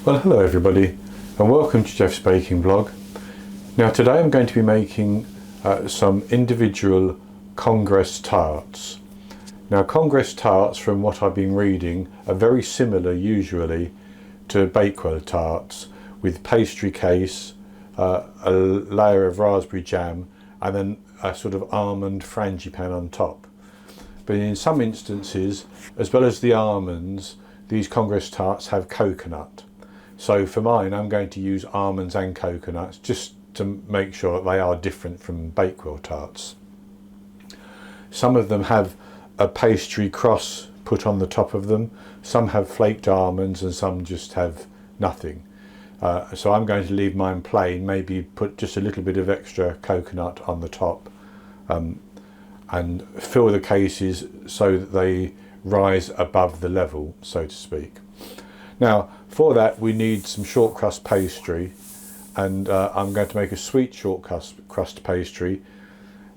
Well, hello everybody and welcome to Jeff's Baking Blog. Now today I'm going to be making some individual Congress Tarts. Now Congress Tarts, from what I've been reading, are very similar usually to Bakewell Tarts, with pastry case, a layer of raspberry jam and then a sort of almond frangipane on top. But in some instances, as well as the almonds, these Congress Tarts have coconut. So for mine, I'm going to use almonds and coconuts just to make sure that they are different from Bakewell Tarts. Some of them have a pastry cross put on the top of them. Some have flaked almonds and some just have nothing. So I'm going to leave mine plain, maybe put just a little bit of extra coconut on the top, and fill the cases so that they rise above the level, so to speak. Now for that we need some short crust pastry, and I'm going to make a sweet short crust pastry.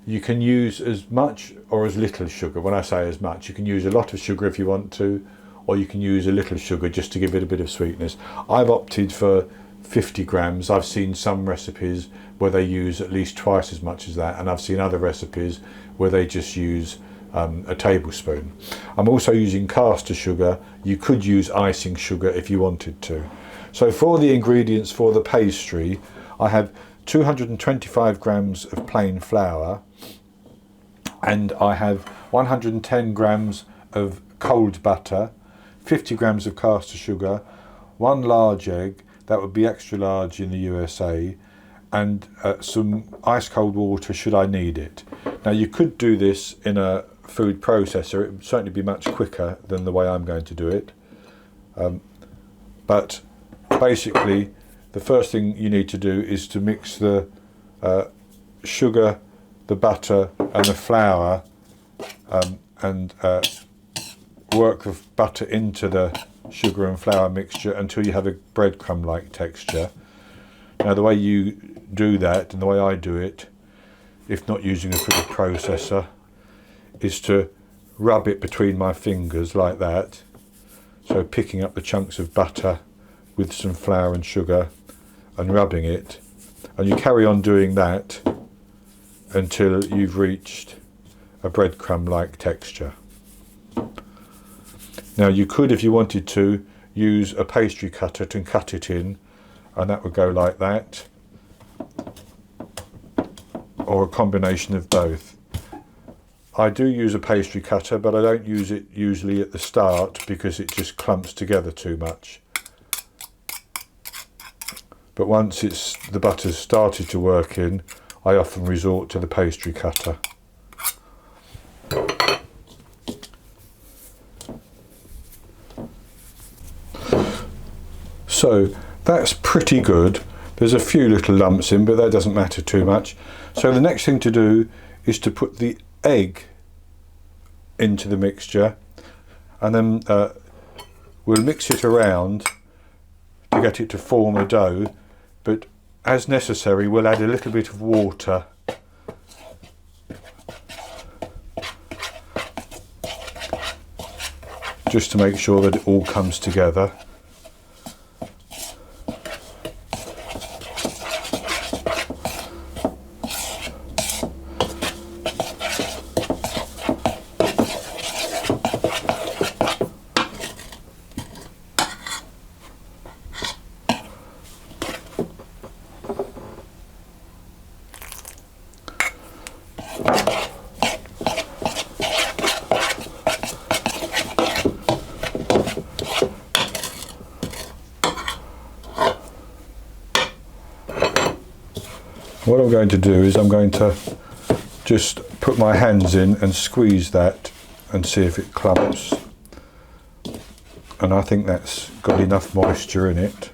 You can use as much or as little sugar. When I say as much, you can use a lot of sugar if you want to, or you can use a little sugar just to give it a bit of sweetness. I've opted for 50 grams. I've seen some recipes where they use at least twice as much as that, and I've seen other recipes where they just use a tablespoon. I'm also using caster sugar. You could use icing sugar if you wanted to. So for the ingredients for the pastry, I have 225 grams of plain flour, and I have 110 grams of cold butter, 50 grams of caster sugar, one large egg, that would be extra large in the USA, and some ice cold water should I need it. Now you could do this in a food processor. It would certainly be much quicker than the way I'm going to do it, but basically the first thing you need to do is to mix the sugar, the butter and the flour, and work the butter into the sugar and flour mixture until you have a breadcrumb like texture. Now the way you do that, and the way I do it, if not using a food processor, is to rub it between my fingers like that. So picking up the chunks of butter with some flour and sugar and rubbing it, and you carry on doing that until you've reached a breadcrumb like texture. Now you could, if you wanted to, use a pastry cutter to cut it in, and that would go like that, or a combination of both. I do use a pastry cutter, but I don't use it usually at the start because it just clumps together too much. But once the butter's started to work in, I often resort to the pastry cutter. So that's pretty good. There's a few little lumps in, but that doesn't matter too much. So the next thing to do is to put the egg into the mixture, and then we'll mix it around to get it to form a dough, but as necessary we'll add a little bit of water just to make sure that it all comes together. What I'm going to do is I'm going to just put my hands in and squeeze that and see if it clumps. And I think that's got enough moisture in it.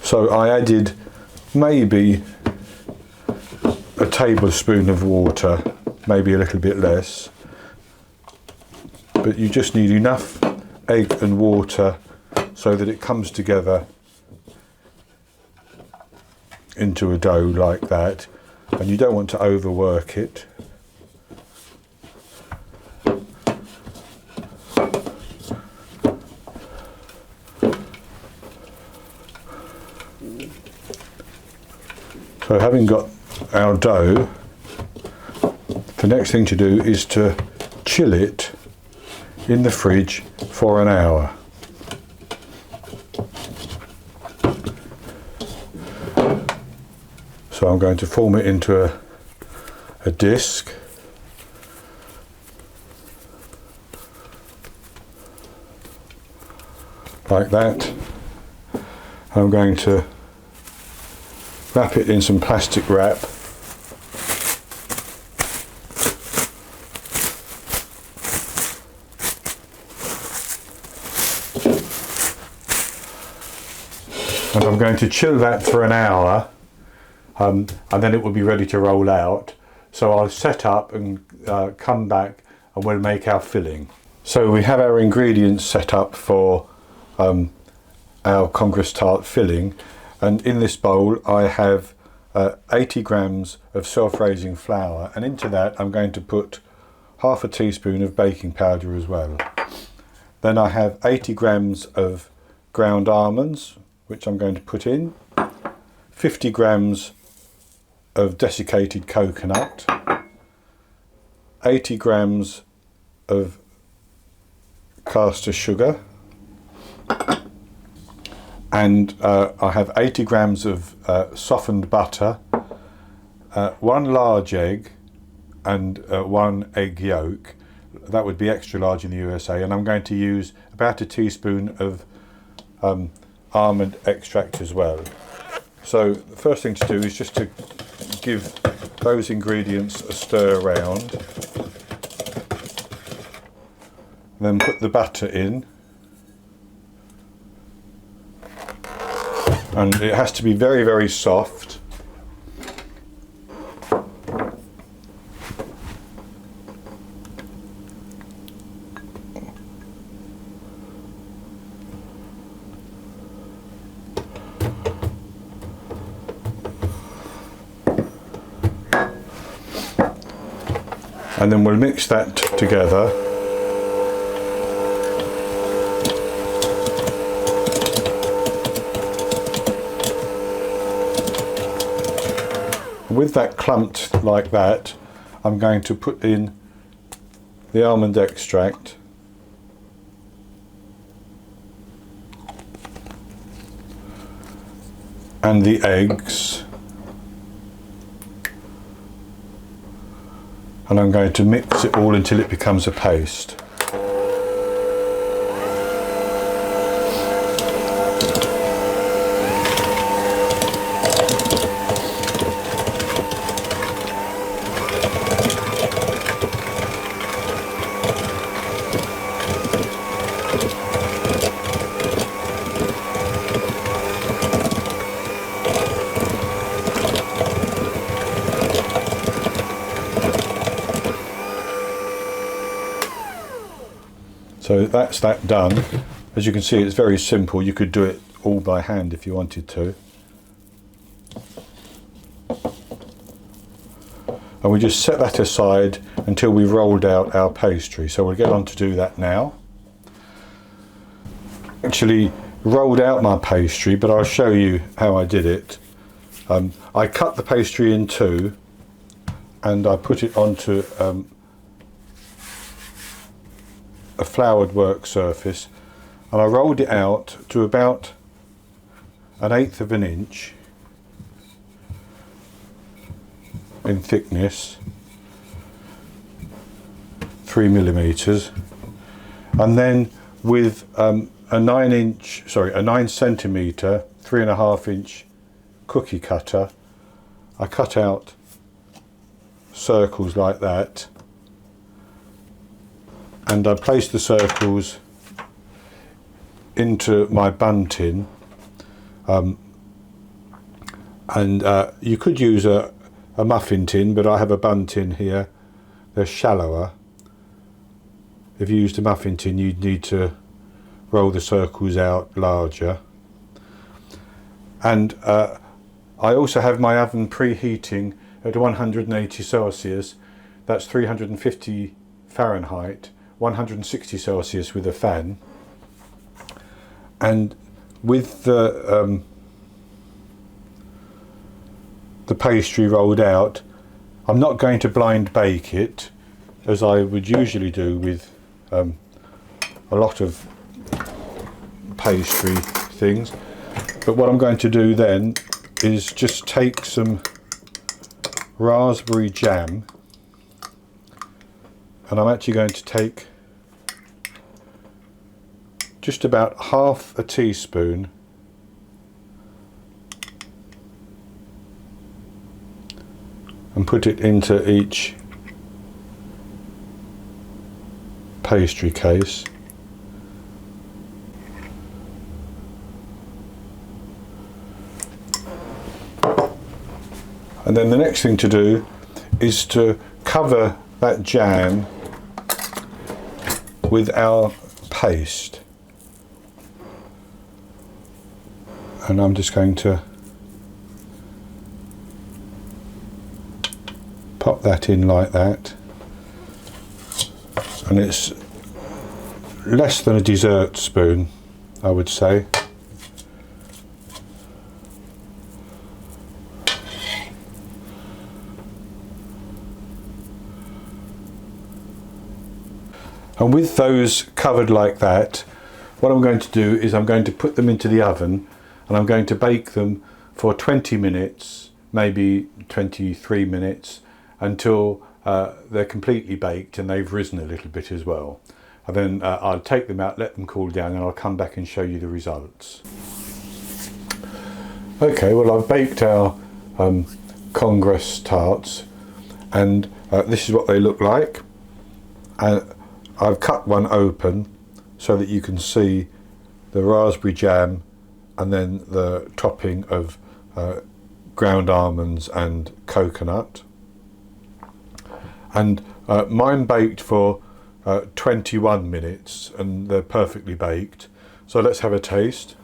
So I added maybe a tablespoon of water, maybe a little bit less, but you just need enough egg and water so that it comes together into a dough like that, and you don't want to overwork it. So having got our dough, the next thing to do is to chill it in the fridge for an hour. So I'm going to form it into a disc. Like that. I'm going to wrap it in some plastic wrap. And I'm going to chill that for an hour, and then it will be ready to roll out. So I'll set up and come back and we'll make our filling. So we have our ingredients set up for our Congress Tart filling, and in this bowl I have 80 grams of self-raising flour, and into that I'm going to put half a teaspoon of baking powder as well. Then I have 80 grams of ground almonds, which I'm going to put in, 50 grams of desiccated coconut, 80 grams of caster sugar, and I have 80 grams of softened butter, 1 large egg and 1 egg yolk. That would be extra large in the USA, and I'm going to use about a teaspoon of almond extract as well. So the first thing to do is just to give those ingredients a stir around, then put the butter in, and it has to be very, very soft. And then we'll mix that together. With that clumped like that, I'm going to put in the almond extract, and the eggs, and I'm going to mix it all until it becomes a paste. So that's that done. As you can see, it's very simple. You could do it all by hand if you wanted to. And we just set that aside until we've rolled out our pastry. So we'll get on to do that now. Actually rolled out my pastry, but I'll show you how I did it. I cut the pastry in two, and I put it onto a floured work surface, and I rolled it out to about 1/8 of an inch in thickness, 3 millimeters, and then with a 9 centimeter, 3.5 inch cookie cutter, I cut out circles like that, and I placed the circles into my bun tin And you could use a muffin tin, but I have a bun tin here. They're shallower. If you used a muffin tin, you'd need to roll the circles out larger. And I also have my oven preheating at 180 Celsius. That's 350 Fahrenheit, 160 Celsius with a fan. And with the pastry rolled out, I'm not going to blind bake it as I would usually do with a lot of pastry things, but what I'm going to do then is just take some raspberry jam, and I'm actually going to take just about half a teaspoon and put it into each pastry case. And then the next thing to do is to cover that jam with our paste. And I'm just going to pop that in like that. And it's less than a dessert spoon, I would say. And with those covered like that, what I'm going to do is I'm going to put them into the oven, and I'm going to bake them for 20 minutes, maybe 23 minutes, until they're completely baked and they've risen a little bit as well. And then I'll take them out, let them cool down, and I'll come back and show you the results. Okay, well, I've baked our Congress Tarts, and this is what they look like. I've cut one open so that you can see the raspberry jam and then the topping of ground almonds and coconut. And mine baked for 21 minutes, and they're perfectly baked. So let's have a taste.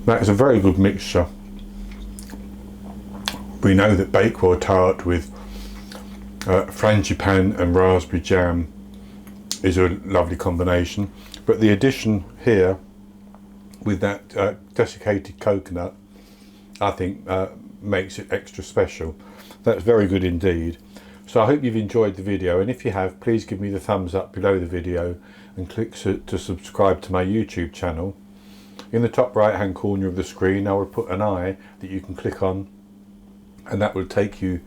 That is a very good mixture. We know that Bakewell Tart with frangipane and raspberry jam is a lovely combination, but the addition here with that desiccated coconut, I think makes it extra special. That's very good indeed. So I hope you've enjoyed the video, and if you have, please give me the thumbs up below the video and click to subscribe to my YouTube channel. In the top right hand corner of the screen I will put an eye that you can click on, and that will take you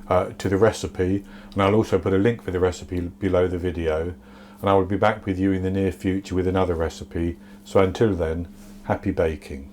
to the recipe, and I'll also put a link for the recipe below the video, and I will be back with you in the near future with another recipe. So until then, happy baking.